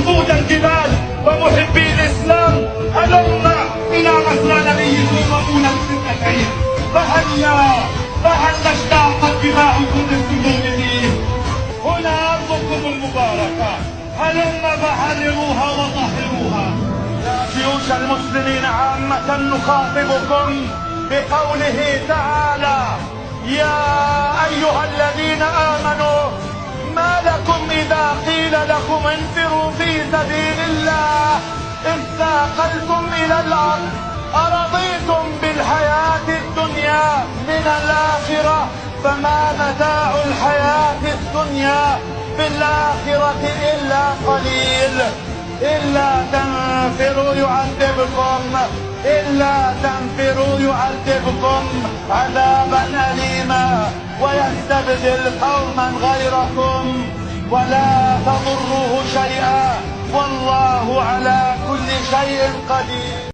وقود الجبال ومحبي الإسلام، هلم إلى مسرى نبيكم وقولا الفتنتين. فهل اشتاقت دماؤكم للسجود؟ هنا أرضكم المباركة، هلم فحرروها وطهروها. يا جيوش المسلمين عامة نخاطبكم بقوله تعالى: يا أيها الذين آمنوا ما لكم إذا قيل لكم انفروا في سبيل الله اثاقلتم إلى الأرض أرضيتم بالحياة الدنيا من الآخرة فما متاع الحياة الدنيا في الآخرة إلا قليل. إلا تنفروا يعذبكم عذابا أليما ويستبدل قوما غيركم ولا تضروه شيئا والله على كل شيء قدير.